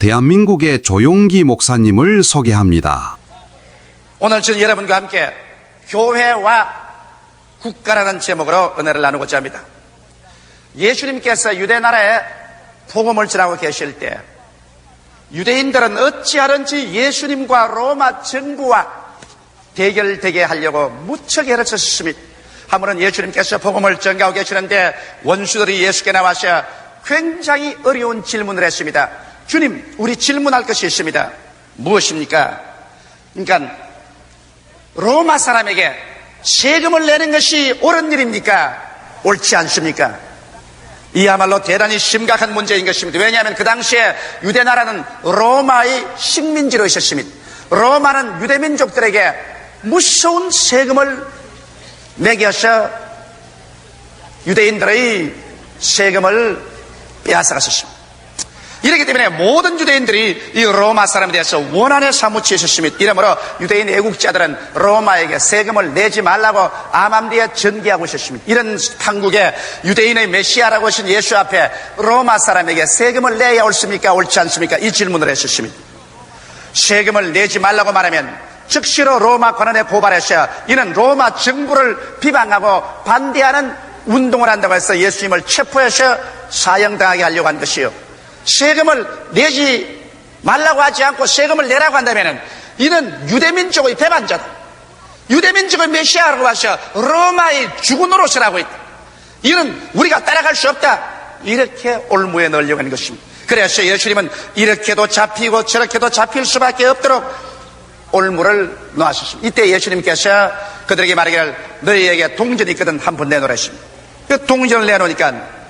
대한민국의 조용기 목사님을 소개합니다. 오늘 저는 여러분과 함께 교회와 국가라는 제목으로 은혜를 나누고자 합니다. 예수님께서 유대 나라에 복음을 전하고 계실 때 유대인들은 어찌하든지 예수님과 로마 정부와 대결되게 하려고 무척 애를 썼습니다. 한 번은 예수님께서 복음을 전가하고 계시는데 원수들이 예수께 나와서 굉장히 어려운 질문을 했습니다. 주님, 우리 질문할 것이 있습니다. 무엇입니까? 그러니까 로마 사람에게 세금을 내는 것이 옳은 일입니까? 옳지 않습니까? 이야말로 대단히 심각한 문제인 것입니다. 왜냐하면 그 당시에 유대 나라는 로마의 식민지로 있었습니다. 로마는 유대 민족들에게 무서운 세금을 매겨서 유대인들의 세금을 빼앗아갔었습니다. 이렇기 때문에 모든 유대인들이 이 로마 사람에 대해서 원한에 사무치에 있었습니다. 이러므로 유대인 애국자들은 로마에게 세금을 내지 말라고 암암리에 전기하고 있었습니다. 이런 판국에 유대인의 메시아라고 하신 예수 앞에 로마 사람에게 세금을 내야 옳습니까? 옳지 않습니까? 이 질문을 했었습니다. 세금을 내지 말라고 말하면 즉시로 로마 관원에 고발해서 이는 로마 정부를 비방하고 반대하는 운동을 한다고 해서 예수님을 체포해서 사형당하게 하려고 한 것이요, 세금을 내지 말라고 하지 않고 세금을 내라고 한다면 이는 유대민족의 배반자다, 유대민족의 메시아라고 하셔 로마의 죽은 노릇이라고 했다, 이는 우리가 따라갈 수 없다, 이렇게 올무에 넣으려고 하는 것입니다. 그래서 예수님은 이렇게도 잡히고 저렇게도 잡힐 수밖에 없도록 올무를 놓았습니다. 이때 예수님께서 그들에게 말하기를 너희에게 동전이 있거든 한번 내놓으라 했습니다. 그 동전을 내놓으니까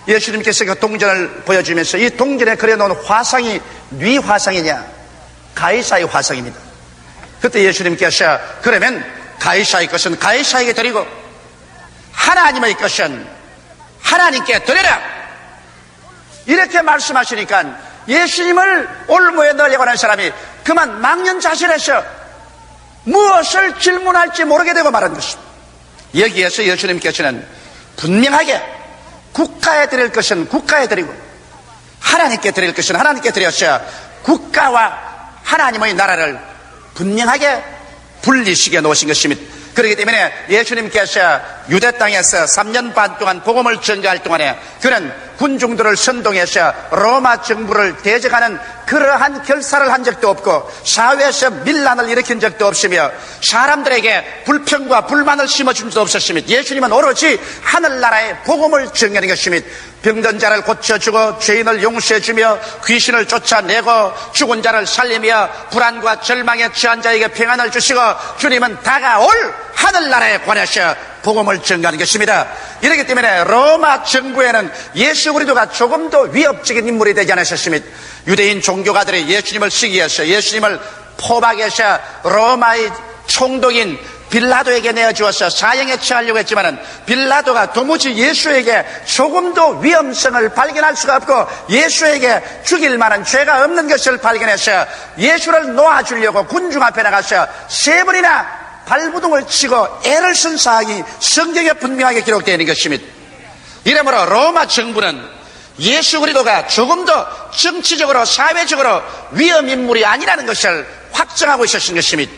예수님께서 그 동전을 보여주면서 이 동전에 그려놓은 화상이 네 화상이냐? 가이사의 화상입니다. 그때 예수님께서 그러면 가이사의 것은 가이사에게 드리고 하나님의 것은 하나님께 드려라, 이렇게 말씀하시니까 예수님을 올무에 넣으려고 하는 사람이 그만 망연자실해서 무엇을 질문할지 모르게 되고 말한 것입니다. 여기에서 예수님께서는 분명하게 국가에 드릴 것은 국가에 드리고 하나님께 드릴 것은 하나님께 드려서 국가와 하나님의 나라를 분명하게 분리시켜 놓으신 것입니다. 그렇기 때문에 예수님께서 유대 땅에서 3년 반 동안 복음을 전가할 동안에 그는 군중들을 선동해서 로마 정부를 대적하는 그러한 결사를 한 적도 없고 사회에서 밀란을 일으킨 적도 없으며 사람들에게 불평과 불만을 심어준 적도 없었습니다. 예수님은 오로지 하늘나라의 복음을 전하는 것입니다. 병든 자를 고쳐주고 죄인을 용서해주며 귀신을 쫓아내고 죽은 자를 살리며 불안과 절망에 처한 자에게 평안을 주시고 주님은 다가올 하늘나라에 관해서 복음을 전가하는 것입니다. 이렇기 때문에 로마 정부에는 예수 그리스도가 조금도 위협적인 인물이 되지 않으셨습니다. 유대인 종교가들이 예수님을 시기해서 예수님을 포박해서 로마의 총독인 빌라도에게 내어주어서 사형에 처하려고 했지만은 빌라도가 도무지 예수에게 조금도 위험성을 발견할 수가 없고 예수에게 죽일 만한 죄가 없는 것을 발견해서 예수를 놓아주려고 군중 앞에 나가서 3번이나 발부둥을 치고 애를 쓴 사항이 성경에 분명하게 기록되어 있는 것입니다. 이러므로 로마 정부는 예수 그리스도가 조금도 정치적으로 사회적으로 위험인물이 아니라는 것을 확정하고 있었던 것입니다.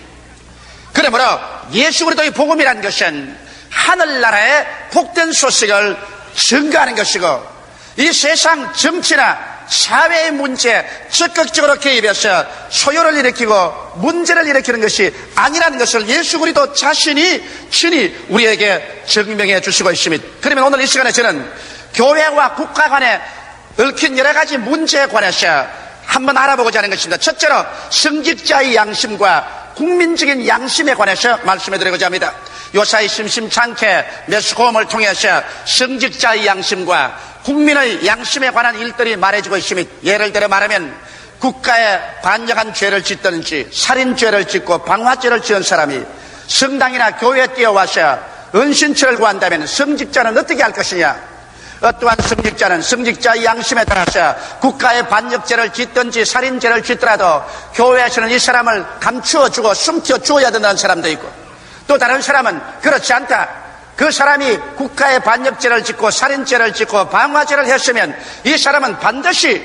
그러므로 예수 그리스도의 복음이라는 것은 하늘나라의 복된 소식을 전가하는 것이고 이 세상 정치나 사회의 문제에 적극적으로 개입해서 소요를 일으키고 문제를 일으키는 것이 아니라는 것을 예수 그리스도 자신이 친히 우리에게 증명해 주시고 있습니다. 그러면 오늘 이 시간에 저는 교회와 국가 간에 얽힌 여러 가지 문제에 관해서 한번 알아보고자 하는 것입니다. 첫째로 성직자의 양심과 국민적인 양심에 관해서 말씀해 드리고자 합니다. 요사이 심심찮게 메스코음을 통해서 성직자의 양심과 국민의 양심에 관한 일들이 말해지고 있습니다. 예를 들어 말하면 국가에 반역한 죄를 짓든지 살인죄를 짓고 방화죄를 지은 사람이 성당이나 교회에 뛰어와서 은신처를 구한다면 성직자는 어떻게 할 것이냐? 어떠한 성직자는 성직자의 양심에 따라서 국가의 반역죄를 짓든지 살인죄를 짓더라도 교회에서는 이 사람을 감추어주고 숨겨주어야 된다는 사람도 있고, 또 다른 사람은 그렇지 않다, 그 사람이 국가의 반역죄를 짓고 살인죄를 짓고 방화죄를 했으면 이 사람은 반드시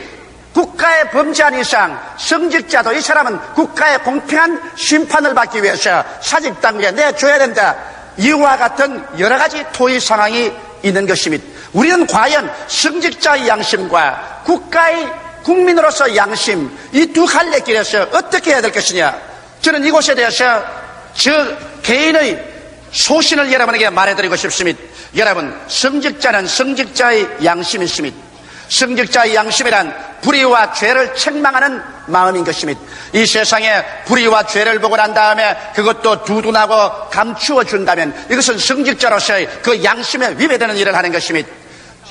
국가에 범죄한 이상 성직자도 이 사람은 국가의 공평한 심판을 받기 위해서 사직당국에 내줘야 된다. 이와 같은 여러 가지 토의 상황이 있는 것입니다. 우리는 과연 성직자의 양심과 국가의 국민으로서 양심, 이 두 갈래길에서 어떻게 해야 될 것이냐. 저는 이곳에 대해서 저 개인의 소신을 여러분에게 말해드리고 싶습니다. 여러분, 성직자는 성직자의 양심이 있습니다. 성직자의 양심이란 불의와 죄를 책망하는 마음인 것입니다. 이 세상에 불의와 죄를 보고 난 다음에 그것도 두둔하고 감추어 준다면 이것은 성직자로서의 그 양심에 위배되는 일을 하는 것입니다.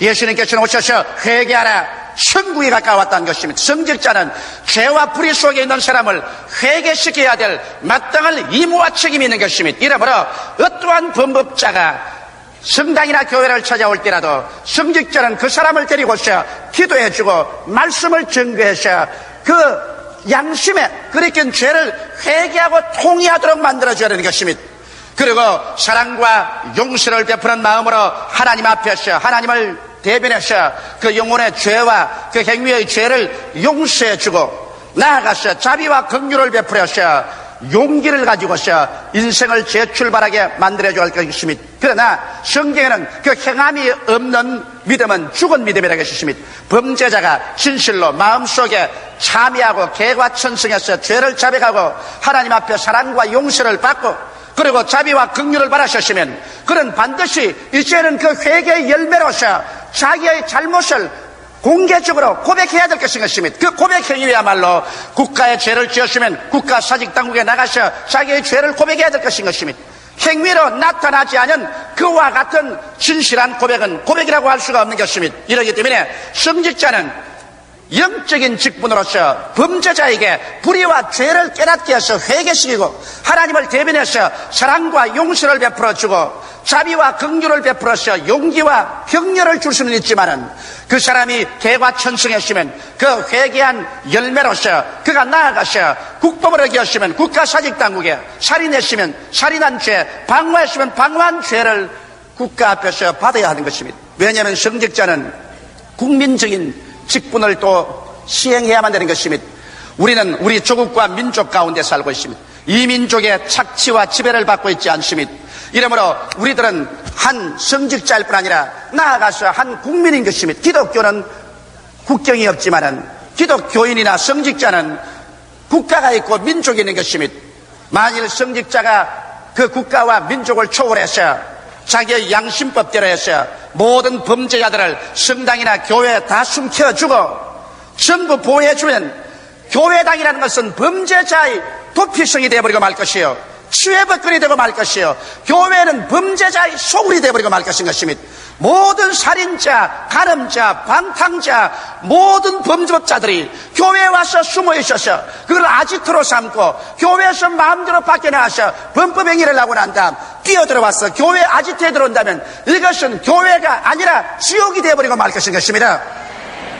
예수님께서는 오셔서 회개하라, 천국이 가까웠다는 것입니다. 성직자는 죄와 불의 속에 있는 사람을 회개시켜야 될 마땅한 의무와 책임이 있는 것입니다. 이러므로 어떠한 범법자가 성당이나 교회를 찾아올 때라도 성직자는 그 사람을 데리고서 기도해주고 말씀을 증거해서 그 양심에 그리킨 죄를 회개하고 통회하도록 만들어줘야 되는 것입니다. 그리고 사랑과 용서를 베푸는 마음으로 하나님 앞에서 하나님을 대변해서 그 영혼의 죄와 그 행위의 죄를 용서해주고 나아가서 자비와 긍휼을 베풀어서 용기를 가지고서 인생을 재출발하게 만들어줘야 할 것입니다. 그러나 성경에는 그 행함이 없는 믿음은 죽은 믿음이라고 했습니다. 범죄자가 진실로 마음속에 참여하고 개과천성해서 죄를 자백하고 하나님 앞에 사랑과 용서를 받고 그리고 자비와 긍휼을 바라셨으면 그는 반드시 이제는 그 회개의 열매로서 자기의 잘못을 공개적으로 고백해야 될 것입니다. 그 고백 행위야말로 국가의 죄를 지었으면 국가 사직당국에 나가서 자기의 죄를 고백해야 될 것입니다. 행위로 나타나지 않은 그와 같은 진실한 고백은 고백이라고 할 수가 없는 것입니다. 이러기 때문에 성직자는 영적인 직분으로서 범죄자에게 불의와 죄를 깨닫게 해서 회개시키고 하나님을 대변해서 사랑과 용서를 베풀어주고 자비와 긍휼을 베풀어서 용기와 격려를 줄 수는 있지만은 그 사람이 개과천성했으면 그 회개한 열매로서 그가 나아가서 국법을 어겼으면 국가사직당국에 살인했으면 살인한 죄, 방화했으면 방화한 죄를 국가 앞에서 받아야 하는 것입니다. 왜냐하면 성직자는 국민적인 직분을 또 시행해야만 되는 것입니다. 우리는 우리 조국과 민족 가운데 살고 있습니다. 이 민족의 착취와 지배를 받고 있지 않습니다. 이러므로 우리들은 한 성직자일 뿐 아니라 나아가서 한 국민인 것입니다. 기독교는 국경이 없지만은 기독교인이나 성직자는 국가가 있고 민족이 있는 것입니다. 만일 성직자가 그 국가와 민족을 초월해서 자기의 양심법대로 해서 모든 범죄자들을 성당이나 교회에 다 숨겨주고 전부 보호해주면 교회당이라는 것은 범죄자의 도피성이 되어버리고 말 것이요 치외법권이 되고 말 것이요 교회는 범죄자의 소굴이 되어버리고 말 것입니다. 모든 살인자, 간음자, 방탕자, 모든 범죄자들이 교회에 와서 숨어 있어서 그걸 아지트로 삼고 교회에서 마음대로 밖에나와서 범법행위를 하고 난 다음 뛰어들어와서 교회 아지트에 들어온다면 이것은 교회가 아니라 지옥이 되어버리고 말 것입니다.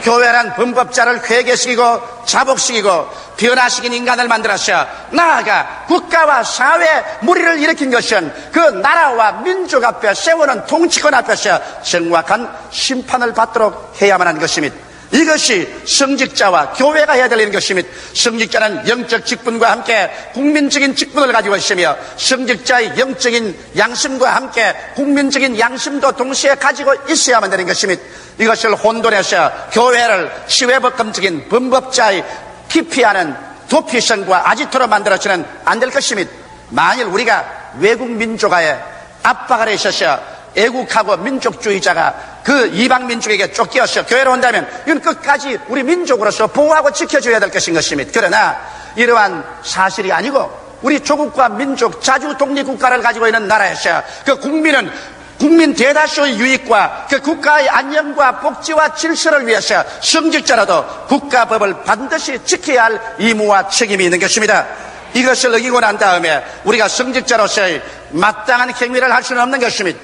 교회란 범법자를 회개시키고 자복시키고 변화시킨 인간을 만들어서 나아가 국가와 사회 무리를 일으킨 것은 그 나라와 민족 앞에 세우는 통치권 앞에서 정확한 심판을 받도록 해야만 하는 것입니다. 이것이 성직자와 교회가 해야 될 것입니다. 성직자는 영적 직분과 함께 국민적인 직분을 가지고 있으며 성직자의 영적인 양심과 함께 국민적인 양심도 동시에 가지고 있어야만 되는 것입니다. 이것을 혼돈해서 교회를 치외법금적인 범법자의 기피하는 도피성과 아지토로 만들어서는 안 될 것입니다. 만일 우리가 외국 민족화에 압박 아래 있어서 애국하고 민족주의자가 그 이방 민족에게 쫓겨서 교회로 온다면 이건 끝까지 우리 민족으로서 보호하고 지켜줘야 될 것입니다. 그러나 이러한 사실이 아니고 우리 조국과 민족 자주 독립국가를 가지고 있는 나라에서 그 국민은 국민 대다수의 유익과 그 국가의 안녕과 복지와 질서를 위해서 성직자라도 국가법을 반드시 지켜야 할 의무와 책임이 있는 것입니다. 이것을 어기고 난 다음에 우리가 성직자로서의 마땅한 행위를 할 수는 없는 것입니다.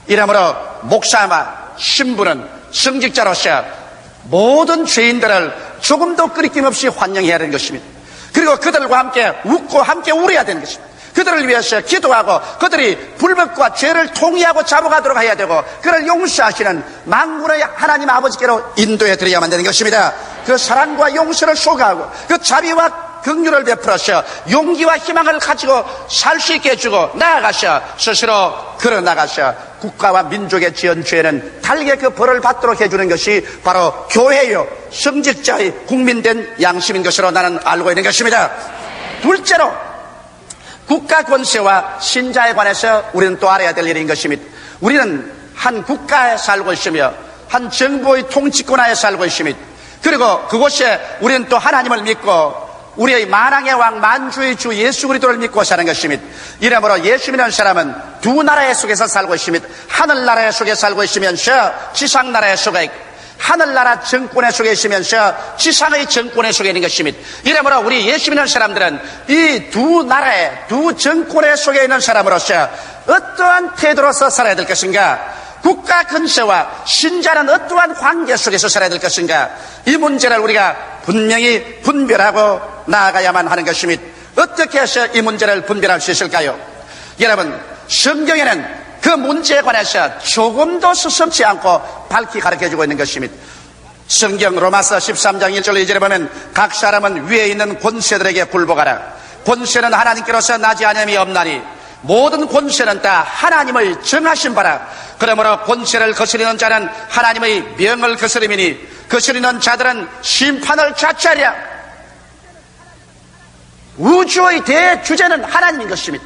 이러므로 목사와 신부는 성직자로서 모든 죄인들을 조금도 끄리낌 없이 환영해야 되는 것입니다. 그리고 그들과 함께 웃고 함께 울어야 되는 것입니다. 그들을 위해서 기도하고 그들이 불법과 죄를 통회하고 잡아가도록 해야 되고 그를 용서하시는 만군의 하나님 아버지께로 인도해 드려야만 되는 것입니다. 그 사랑과 용서를 소개하고 그 자비와 긍휼을 베풀어서 용기와 희망을 가지고 살 수 있게 해주고 나아가셔 스스로 걸어나가셔 국가와 민족의 지은 죄는 달게 그 벌을 받도록 해주는 것이 바로 교회요 성직자의 국민된 양심인 것으로 나는 알고 있는 것입니다. 둘째로 국가 권세와 신자에 관해서 우리는 또 알아야 될 일인 것입니다. 우리는 한 국가에 살고 있으며 한 정부의 통치권 하에 살고 있습니다. 그리고 그곳에 우리는 또 하나님을 믿고 우리의 만왕의 왕 만주의 주 예수 그리스도를 믿고 사는 것입니다. 이러므로 예수 믿는 사람은 두 나라의 속에서 살고 있습니다. 하늘나라의 속에 살고 있으면서 지상나라의 속에 있고 하늘나라 정권의 속에 있으면서 지상의 정권의 속에 있는 것입니다. 이러므로 우리 예수 믿는 사람들은 이 두 나라의 두 정권의 속에 있는 사람으로서 어떠한 태도로서 살아야 될 것인가, 국가 근세와 신자는 어떠한 관계 속에서 살아야 될 것인가, 이 문제를 우리가 분명히 분별하고 나아가야만 하는 것입니다. 어떻게 해서 이 문제를 분별할 수 있을까요? 여러분, 성경에는 그 문제에 관해서 조금도 서슴지 않고 밝히 가르쳐주고 있는 것입니다. 성경 로마서 13장 1절 2절에 보면 각 사람은 위에 있는 권세들에게 굴복하라. 권세는 하나님께로서 나지 아니함이 없나니 모든 권세는 다 하나님의 정하신 바라. 그러므로 권세를 거스리는 자는 하나님의 명을 거스림이니 거스리는 자들은 심판을 자초하리라. 우주의 대주제는 하나님인 것입니다.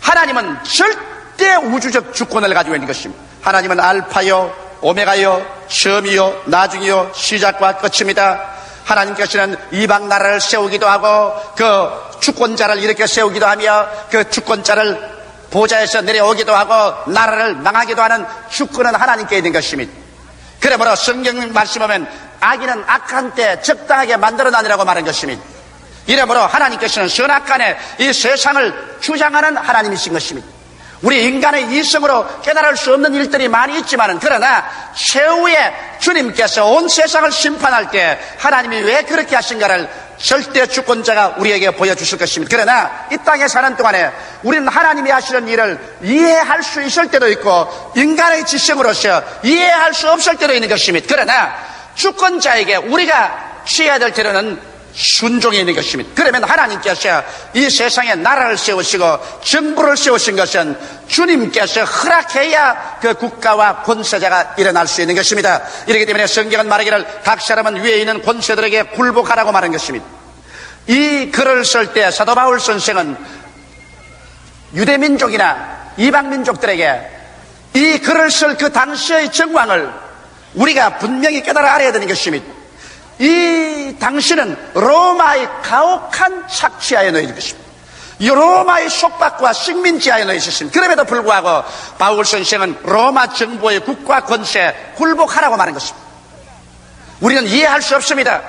하나님은 절대 우주적 주권을 가지고 있는 것입니다. 하나님은 알파요 오메가요 처음이요 나중이요 시작과 끝입니다. 하나님께서는 이방 나라를 세우기도 하고 그 주권자를 이렇게 세우기도 하며 그 주권자를 보좌에서 내려오기도 하고 나라를 망하기도 하는 주권은 하나님께 있는 것입니다. 그러므로 성경 말씀하면 악인은 악한 때 적당하게 만들어나니라고 말한 것입니다. 이러므로 하나님께서는 선악간에 이 세상을 주장하는 하나님이신 것입니다. 우리 인간의 이성으로 깨달을 수 없는 일들이 많이 있지만 그러나 최후에 주님께서 온 세상을 심판할 때 하나님이 왜 그렇게 하신가를 절대 주권자가 우리에게 보여주실 것입니다. 그러나 이 땅에 사는 동안에 우리는 하나님이 하시는 일을 이해할 수 있을 때도 있고 인간의 지성으로서 이해할 수 없을 때도 있는 것입니다. 그러나 주권자에게 우리가 취해야 될 때로는 순종이 있는 것입니다. 그러면 하나님께서 이 세상에 나라를 세우시고 정부를 세우신 것은 주님께서 허락해야 그 국가와 권세자가 일어날 수 있는 것입니다. 이렇기 때문에 성경은 말하기를 각 사람은 위에 있는 권세들에게 굴복하라고 말한 것입니다. 이 글을 쓸 때 사도 바울 선생은 유대민족이나 이방민족들에게 이 글을 쓸 그 당시의 정황을 우리가 분명히 깨달아 알아야 되는 것입니다. 이 당시는 로마의 가혹한 착취하에 놓여 있는 것입니다. 이 로마의 속박과 식민지하에 놓여 있었습니다. 그럼에도 불구하고 바울 선생은 로마 정부의 국가 권세에 굴복하라고 말한 것입니다. 우리는 이해할 수 없습니다.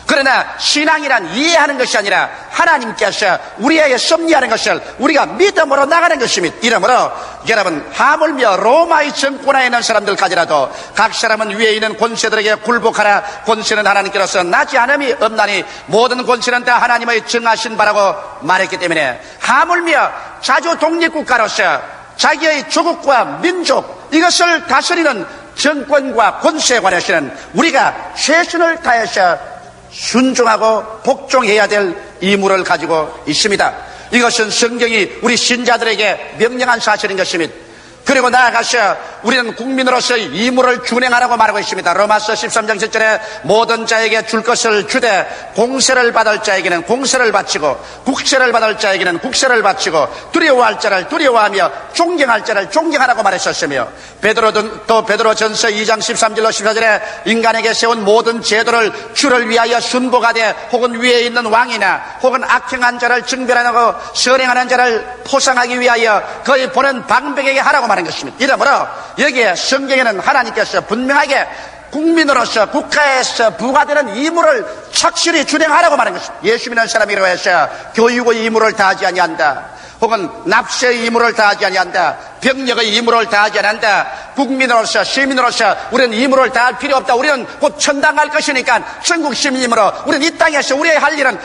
그러나 신앙이란 이해하는 것이 아니라 하나님께서 우리에게 섭리하는 것을 우리가 믿음으로 나가는 것입니다. 이러므로 여러분, 하물며 로마의 정권하에 있는 사람들까지라도 각 사람은 위에 있는 권세들에게 굴복하라. 권세는 하나님께로서 나지 않음이 없나니 모든 권세는 다 하나님의 정하신 바라고 말했기 때문에 하물며 자주 독립국가로서 자기의 조국과 민족 이것을 다스리는 정권과 권세에 관해서는 우리가 최선을 다해서 순종하고 복종해야 될 의무를 가지고 있습니다. 이것은 성경이 우리 신자들에게 명령한 사실인 것입니다. 그리고 나아가서 우리는 국민으로서의 의무를 준행하라고 말하고 있습니다. 로마서 13장 7절에 모든 자에게 줄 것을 주되 공세를 받을 자에게는 공세를 바치고 국세를 받을 자에게는 국세를 바치고 두려워할 자를 두려워하며 존경할 자를 존경하라고 말했었으며 또 베드로전서 2장 13절로 14절에 인간에게 세운 모든 제도를 주를 위하여 순복하되 혹은 위에 있는 왕이나 혹은 악행한 자를 증별하고 선행하는 자를 포상하기 위하여 그의 보낸 방백에게 하라고 말한 것입니다. 이러므로 여기에 성경에는 하나님께서 분명하게 국민으로서 국가에서 부과되는 의무를 착실히 준행하라고 말한 것입니다. 예수 믿는 사람이라고 해서 교육의 의무를 다하지 아니한다, 혹은 납세의 의무를 다하지 아니한다, 병력의 의무를 다하지 않는다, 국민으로서 시민으로서 우리는 의무를 다할 필요 없다. 우리는 곧 천당 갈 것이니까 천국 시민이므로 우리는 이 땅에서 우리의 할 일은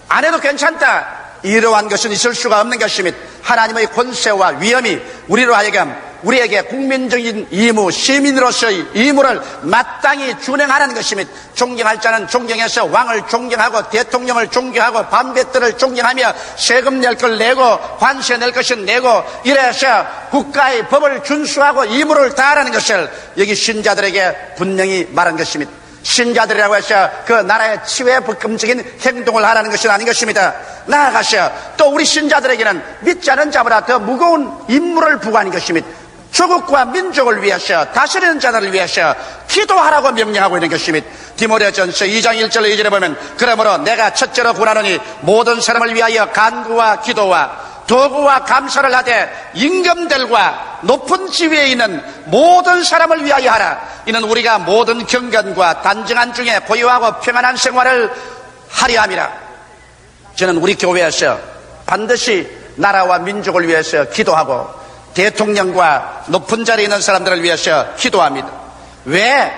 안 해도 괜찮다. 이러한 것은 있을 수가 없는 것입니다. 하나님의 권세와 위엄이 우리로 하여금 우리에게 국민적인 의무, 시민으로서의 의무를 마땅히 준행하는 것입니다. 존경할 자는 존경해서 왕을 존경하고 대통령을 존경하고 반배들을 존경하며 세금 낼 걸 내고 관세 낼 것은 내고 이래서 국가의 법을 준수하고 의무를 다하라는 것을 여기 신자들에게 분명히 말한 것입니다. 신자들이라고 해서 그 나라의 치외법금적인 행동을 하라는 것은 아닌 것입니다. 나아가서 또 우리 신자들에게는 믿지 않은 자보다 더 무거운 임무를 부과하는 것입니다. 조국과 민족을 위해서 다스리는 자들을 위해서 기도하라고 명령하고 있는 것입니다. 디모데전서 2장 1절 2절에 보면 그러므로 내가 첫째로 권하노니 모든 사람을 위하여 간구와 기도와 도구와 감사를 하되 임금들과 높은 지위에 있는 모든 사람을 위하여 하라. 이는 우리가 모든 경건과 단정한 중에 고요하고 평안한 생활을 하려 함이라. 저는 우리 교회에서 반드시 나라와 민족을 위해서 기도하고 대통령과 높은 자리에 있는 사람들을 위해서 기도합니다. 왜?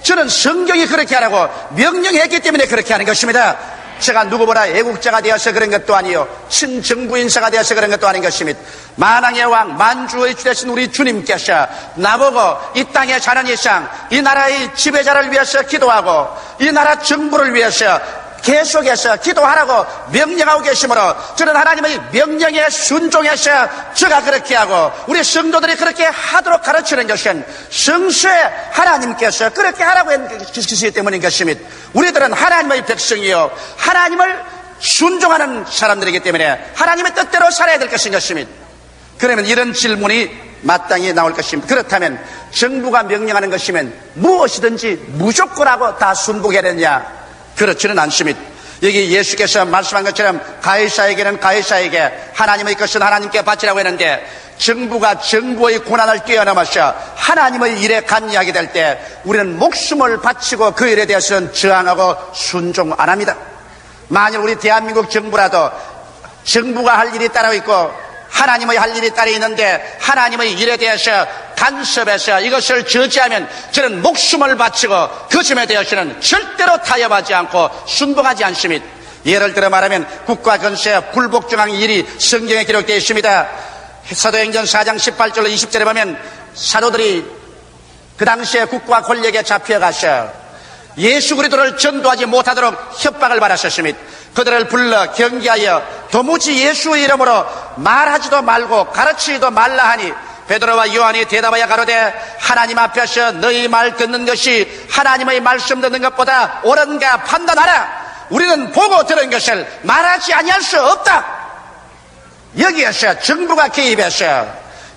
저는 성경이 그렇게 하라고 명령했기 때문에 그렇게 하는 것입니다. 제가 누구보다 애국자가 되어서 그런 것도 아니요 친정부 인사가 되어서 그런 것도 아닌 것입니다. 만왕의 왕 만주의 주 되신 우리 주님께서 나보고 이 땅에 사는 이상 이 나라의 지배자를 위해서 기도하고 이 나라 정부를 위해서 계속해서 기도하라고 명령하고 계시므로 저는 하나님의 명령에 순종해서 제가 그렇게 하고 우리 성도들이 그렇게 하도록 가르치는 것은 성수에 하나님께서 그렇게 하라고 했기 때문인 것입니다. 우리들은 하나님의 백성이요 하나님을 순종하는 사람들이기 때문에 하나님의 뜻대로 살아야 될 것인 것입니다. 그러면 이런 질문이 마땅히 나올 것입니다. 그렇다면 정부가 명령하는 것이면 무엇이든지 무조건하고 다 순복해야 되느냐? 그렇지는 않습니다. 여기 예수께서 말씀한 것처럼 가이사에게는 가이사에게 하나님의 것은 하나님께 바치라고 했는데 정부가 정부의 권한을 뛰어넘어서 하나님의 일에 관여하게 될 때 우리는 목숨을 바치고 그 일에 대해서는 저항하고 순종 안 합니다. 만일 우리 대한민국 정부라도 정부가 할 일이 따로 있고 하나님의 할 일이 따로 있는데 하나님의 일에 대해서 간섭해서 이것을 저지하면 저는 목숨을 바치고 그 점에 대해서는 절대로 타협하지 않고 순종하지 않습니다. 예를 들어 말하면 국가 건세 불복종한 일이 성경에 기록되어 있습니다. 사도행전 4장 18절로 20절에 보면 사도들이 그 당시에 국가 권력에 잡혀가서 예수 그리스도를 전도하지 못하도록 협박을 받았었습니다. 그들을 불러 경계하여 도무지 예수의 이름으로 말하지도 말고 가르치지도 말라 하니 베드로와 요한이 대답하여 가로되 하나님 앞에서 너희 말 듣는 것이 하나님의 말씀 듣는 것보다 옳은가 판단하라. 우리는 보고 들은 것을 말하지 아니할 수 없다. 여기에서 정부가 개입해서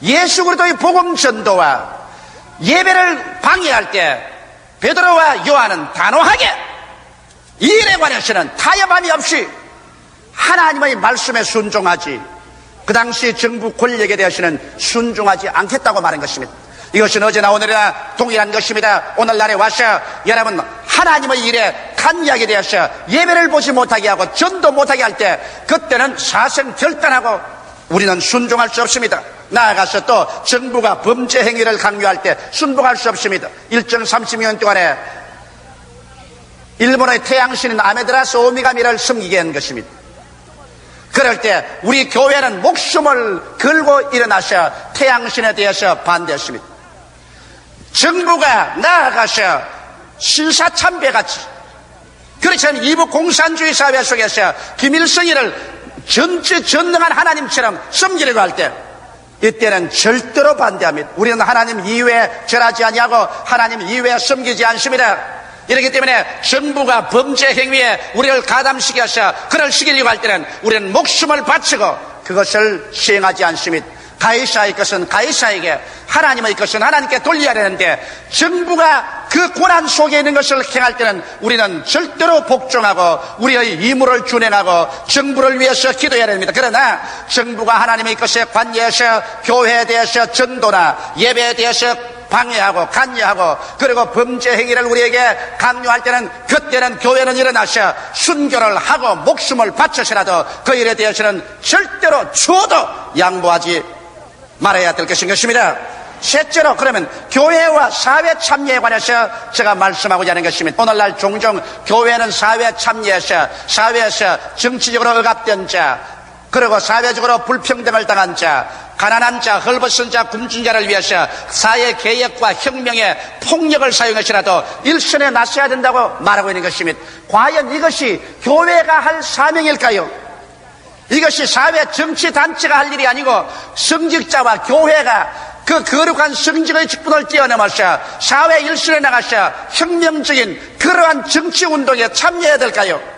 예수 그리스도의 복음 전도와 예배를 방해할 때 베드로와 요한은 단호하게 이 일에 관해서는 타협함이 없이 하나님의 말씀에 순종하지 그 당시 정부 권력에 대해서는 순종하지 않겠다고 말한 것입니다. 이것은 어제나 오늘이나 동일한 것입니다. 오늘날에 와서 여러분 하나님의 일에 관여하게 되어서 예배를 보지 못하게 하고 전도 못하게 할 때 그때는 사생 결단하고 우리는 순종할 수 없습니다. 나아가서 또 정부가 범죄 행위를 강요할 때 순종할 수 없습니다. 일정 30년 동안에 일본의 태양신인 아메드라스 오미가미를 섬기게 한 것입니다. 그럴 때 우리 교회는 목숨을 걸고 일어나서 태양신에 대해서 반대했습니다. 정부가 나아가서 신사참배같이 그렇지 않은 이북 공산주의 사회 속에서 김일성이를 전지전능한 하나님처럼 섬기려고 할 때 이때는 절대로 반대합니다. 우리는 하나님 이외에 절하지 아니하고 하나님 이외에 섬기지 않습니다. 이렇기 때문에 정부가 범죄 행위에 우리를 가담시켜서 그를 시키려고 할 때는 우리는 목숨을 바치고 그것을 시행하지 않습니다. 가이사의 것은 가이사에게 하나님의 것은 하나님께 돌려야 되는데 정부가 그 권한 속에 있는 것을 행할 때는 우리는 절대로 복종하고 우리의 의무를 준행하고 정부를 위해서 기도해야 됩니다. 그러나 정부가 하나님의 것에 관여해서 교회에 대해서 전도나 예배에 대해서 방해하고 관여하고 그리고 범죄 행위를 우리에게 강요할 때는 그때는 교회는 일어나서 순교를 하고 목숨을 바쳐서라도 그 일에 대해서는 절대로 추호도 양보하지 말아야 될 것입니다. 셋째로 그러면 교회와 사회 참여에 관해서 제가 말씀하고자 하는 것입니다. 오늘날 종종 교회는 사회 참여해서 사회에서 정치적으로 억압된 자 그리고 사회적으로 불평등을 당한 자, 가난한 자, 헐벗은 자, 굶준 자를 위해서 사회 개혁과 혁명의 폭력을 사용해서라도 일선에 나서야 된다고 말하고 있는 것입니다. 과연 이것이 교회가 할 사명일까요? 이것이 사회 정치 단체가 할 일이 아니고 성직자와 교회가 그 거룩한 성직의 직분을 뛰어넘어서 사회 일선에 나가서 혁명적인 그러한 정치 운동에 참여해야 될까요?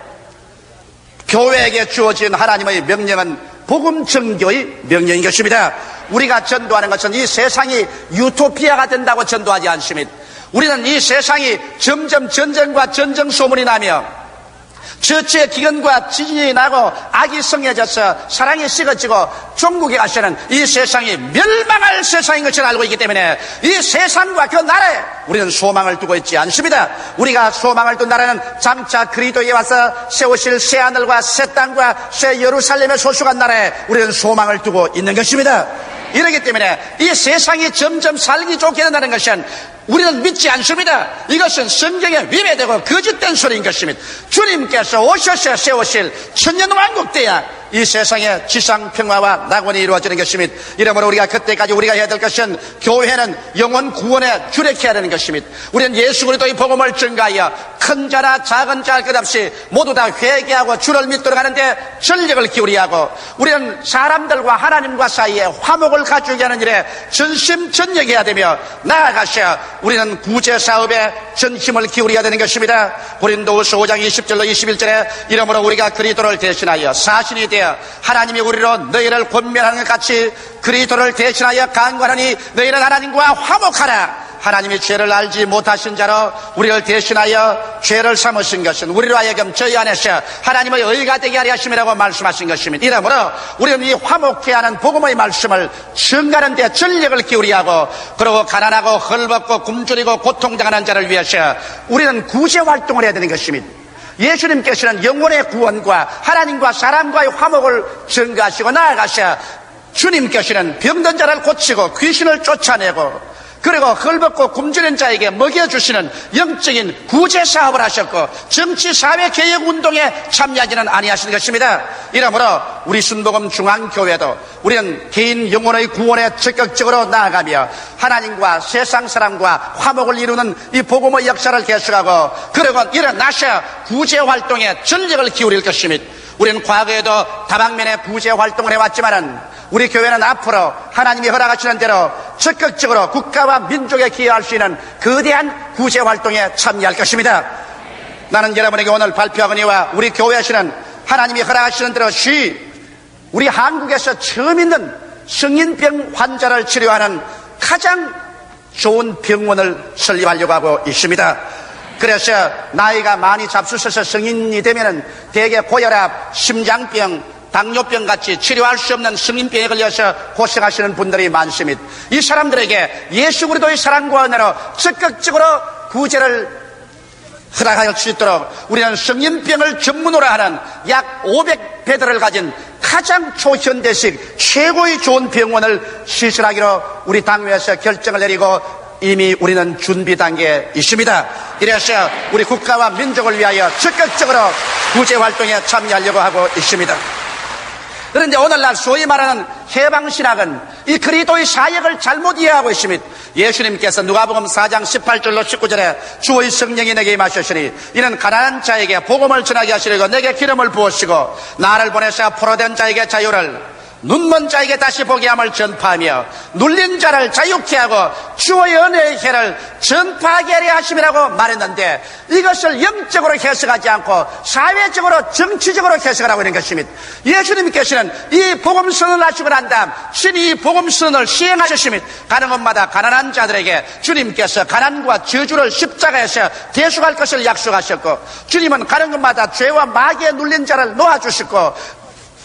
교회에게 주어진 하나님의 명령은 복음 전교의 명령인 것입니다. 우리가 전도하는 것은 이 세상이 유토피아가 된다고 전도하지 않습니다. 우리는 이 세상이 점점 전쟁과 전쟁 소문이 나며 저치의 기근과 지진이 나고 악이 성해져서 사랑이 식어지고 종국에 가서는 이 세상이 멸망할 세상인 것을 알고 있기 때문에 이 세상과 그 나라에 우리는 소망을 두고 있지 않습니다. 우리가 소망을 둔 나라는 장차 그리스도에 와서 세우실 새 하늘과 새 땅과 새 예루살렘에 소속한 나라에 우리는 소망을 두고 있는 것입니다. 이러기 때문에 이 세상이 점점 살기 좋게 된다는 것은 우리는 믿지 않습니다. 이것은 성경에 위배되고 거짓된 소리인 것입니다. 주님께서 오셔서 세우실 천년왕국 때야 이 세상의 지상평화와 낙원이 이루어지는 것입니다. 이러므로 우리가 그때까지 우리가 해야 될 것은 교회는 영혼 구원에 주력해야 되는 것입니다. 우리는 예수 그리스도의 복음을 증가하여 큰 자나 작은 자 할 것 없이 모두 다 회개하고 주를 믿도록 하는데 전력을 기울여야 하고 우리는 사람들과 하나님과 사이에 화목을 가져오게 하는 일에 전심전력해야 되며 나아가서 우리는 구제사업에 전심을 기울여야 되는 것입니다. 고린도후서 5장 20절로 21절에 이러므로 우리가 그리스도를 대신하여 사신이 되어 하나님이 우리로 너희를 권면하는 것 같이 그리스도를 대신하여 간구하니 너희는 하나님과 화목하라. 하나님이 죄를 알지 못하신 자로 우리를 대신하여 죄를 삼으신 것은 우리로 하여금 저희 안에서 하나님의 의가 되게 하려 하심이라고 말씀하신 것입니다. 이러므로 우리는 이 화목케 하는 복음의 말씀을 증가하는 데 전력을 기울여야 하고 그리고 가난하고 헐벗고 굶주리고 고통당하는 자를 위해서 우리는 구제활동을 해야 되는 것입니다. 예수님께서는 영혼의 구원과 하나님과 사람과의 화목을 증가하시고 나아가셔 주님께서는 병든 자를 고치고 귀신을 쫓아내고 그리고 헐벗고 굶주린 자에게 먹여주시는 영적인 구제사업을 하셨고 정치사회개혁운동에 참여하지는 아니하시는 것입니다. 이러므로 우리 순복음 중앙교회도 우리는 개인 영혼의 구원에 적극적으로 나아가며 하나님과 세상 사람과 화목을 이루는 이 복음의 역사를 계속하고 그리고 일어나셔 구제활동에 전력을 기울일 것입니다. 우리는 과거에도 다방면에 구제활동을 해왔지만은 우리 교회는 앞으로 하나님이 허락하시는 대로 적극적으로 국가와 민족에 기여할 수 있는 거대한 구제활동에 참여할 것입니다. 나는 여러분에게 오늘 발표하거니와 우리 교회에서는 하나님이 허락하시는 대로 우리 한국에서 처음 있는 성인병 환자를 치료하는 가장 좋은 병원을 설립하려고 하고 있습니다. 그래서 나이가 많이 잡수셔서 성인이 되면은 대개 고혈압, 심장병, 당뇨병 같이 치료할 수 없는 성인병에 걸려서 고생하시는 분들이 많습니다. 이 사람들에게 예수 그리스도의 사랑과 은혜로 적극적으로 구제를 허락할 수 있도록 우리는 성인병을 전문으로 하는 약 500베드를 가진 가장 초현대식 최고의 좋은 병원을 시설하기로 우리 당회에서 결정을 내리고 이미 우리는 준비 단계에 있습니다. 이래서 우리 국가와 민족을 위하여 적극적으로 구제활동에 참여하려고 하고 있습니다. 그런데 오늘날 소위 말하는 해방신학은 이 그리스도의 사역을 잘못 이해하고 있습니다. 예수님께서 누가복음 4장 18절로 19절에 주의 성령이 내게 임하셨으니 이는 가난한 자에게 복음을 전하게 하시려고 내게 기름을 부으시고 나를 보내사 포로된 자에게 자유를 눈먼 자에게 다시 보게 함을 전파하며 눌린 자를 자유케 하고 주의 은혜의 해를 전파하게 하려 하심이라고 말했는데 이것을 영적으로 해석하지 않고 사회적으로 정치적으로 해석을 하고 있는 것입니다. 예수님께서는 이 복음선언을 하시고 난 다음 신이 이 복음선언을 시행하셨습니다. 가는 곳마다 가난한 자들에게 주님께서 가난과 저주를 십자가에서 대속할 것을 약속하셨고 주님은 가는 곳마다 죄와 마귀에 눌린 자를 놓아주셨고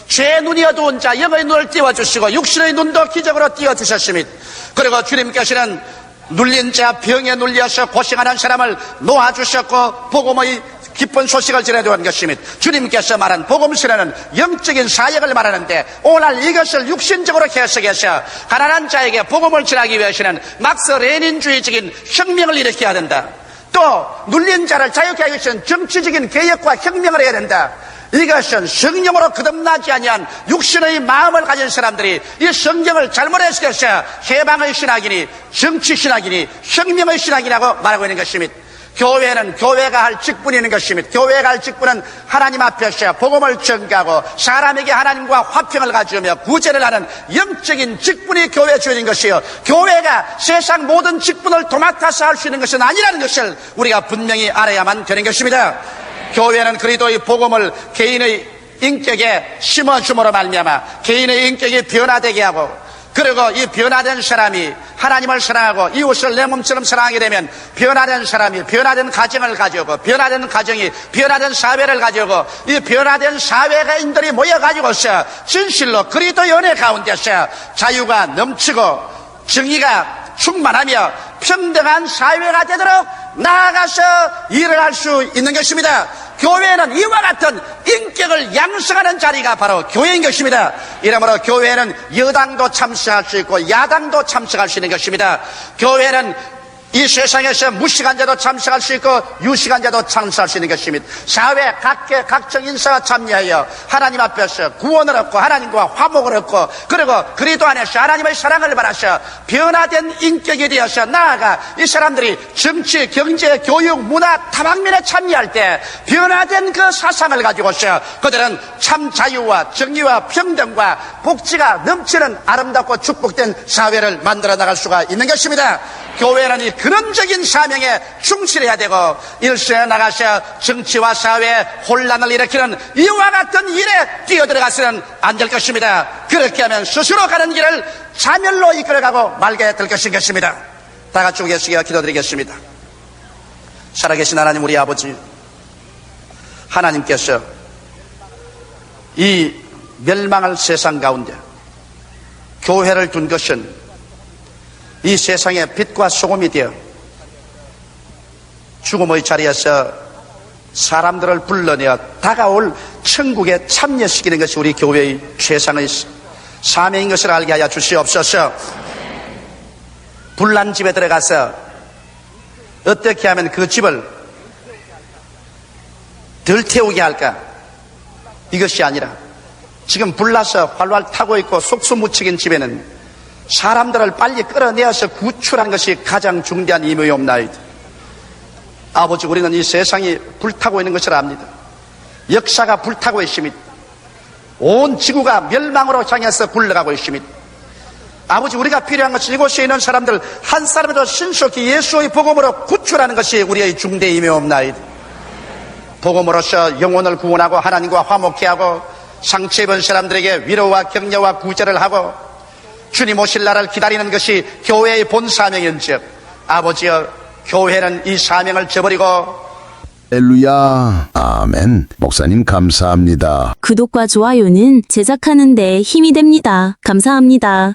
죄의 눈이 어두운 자 영의 눈을 띄워주시고 육신의 눈도 기적으로 띄워주셨습니다. 그리고 주님께서는 눌린 자 병에 눌려서 고생하는 사람을 놓아주셨고 복음의 기쁜 소식을 전해주는 것입니다. 주님께서 말한 복음서는 영적인 사역을 말하는데 오늘 이것을 육신적으로 해석해서 가난한 자에게 복음을 전하기 위해서는 막스 레닌주의적인 혁명을 일으켜야 된다. 또 눌린 자를 자유케 하기 위해서는 정치적인 개혁과 혁명을 해야 된다. 이것은 성령으로 거듭나지 아니한 육신의 마음을 가진 사람들이 이 성경을 잘못 해석해서 해방의 신학이니 정치 신학이니 혁명의 신학이라고 말하고 있는 것입니다. 교회는 교회가 할 직분이 있는 것입니다. 교회가 할 직분은 하나님 앞에서 복음을 전가하고 사람에게 하나님과 화평을 가져오며 구제를 하는 영적인 직분이 교회에 주어진 것이요, 교회가 세상 모든 직분을 도맡아서 할 수 있는 것은 아니라는 것을 우리가 분명히 알아야만 되는 것입니다. 교회는 그리스도의 복음을 개인의 인격에 심어줌으로 말미암아 개인의 인격이 변화되게 하고, 그리고 이 변화된 사람이 하나님을 사랑하고 이웃을 내 몸처럼 사랑하게 되면 변화된 사람이 변화된 가정을 가져오고, 변화된 가정이 변화된 사회를 가져오고, 이 변화된 사회가인들이 모여가지고서 진실로 그리스도의 은혜 가운데서 자유가 넘치고 정의가 충만하며 평등한 사회가 되도록 나아가서 일을 할 수 있는 것입니다. 교회는 이와 같은 인격을 양성하는 자리가 바로 교회인 것입니다. 이러므로 교회는 여당도 참석할 수 있고 야당도 참석할 수 있는 것입니다. 교회는 이 세상에서 무식한 자도 참석할 수 있고 유식한 자도 참석할 수 있는 것입니다. 사회 각종 인사가 참여하여 하나님 앞에서 구원을 얻고 하나님과 화목을 얻고, 그리고 그리스도 안에서 하나님의 사랑을 받아서 변화된 인격이 되어서 나아가 이 사람들이 정치, 경제, 교육, 문화 다방면에 참여할 때 변화된 그 사상을 가지고서 그들은 참 자유와 정의와 평등과 복지가 넘치는 아름답고 축복된 사회를 만들어 나갈 수가 있는 것입니다. 교회는 이 근원적인 사명에 충실해야 되고, 일선에 나가서 정치와 사회에 혼란을 일으키는 이와 같은 일에 뛰어들어가서는 안 될 것입니다. 그렇게 하면 스스로 가는 길을 자멸로 이끌어가고 말게 될 것입니다. 다 같이 우리에게 기도드리겠습니다. 살아계신 하나님, 우리 아버지, 하나님께서 이 멸망할 세상 가운데 교회를 둔 것은 이 세상의 빛과 소금이 되어 죽음의 자리에서 사람들을 불러내어 다가올 천국에 참여시키는 것이 우리 교회의 최상의 사명인 것을 알게 하여 주시옵소서. 불난 집에 들어가서 어떻게 하면 그 집을 덜 태우게 할까? 이것이 아니라 지금 불나서 활활 타고 있고 속수무책인 집에는 사람들을 빨리 끌어내어서 구출하는 것이 가장 중대한 임무이옵나이다. 아버지, 우리는 이 세상이 불타고 있는 것을 압니다. 역사가 불타고 있습니다. 온 지구가 멸망으로 향해서 굴러가고 있습니다. 아버지, 우리가 필요한 것은 이곳에 있는 사람들 한 사람이라도 신속히 예수의 복음으로 구출하는 것이 우리의 중대 임무이옵나이다. 복음으로서 영혼을 구원하고 하나님과 화목케 하고 상처 입은 사람들에게 위로와 격려와 구제를 하고 주님 오실 날을 기다리는 것이 교회의 본 사명인즉, 아버지여, 교회는 이 사명을 저버리고 할렐루야. 아멘. 목사님 감사합니다. 구독과 좋아요는 제작하는 데 힘이 됩니다. 감사합니다.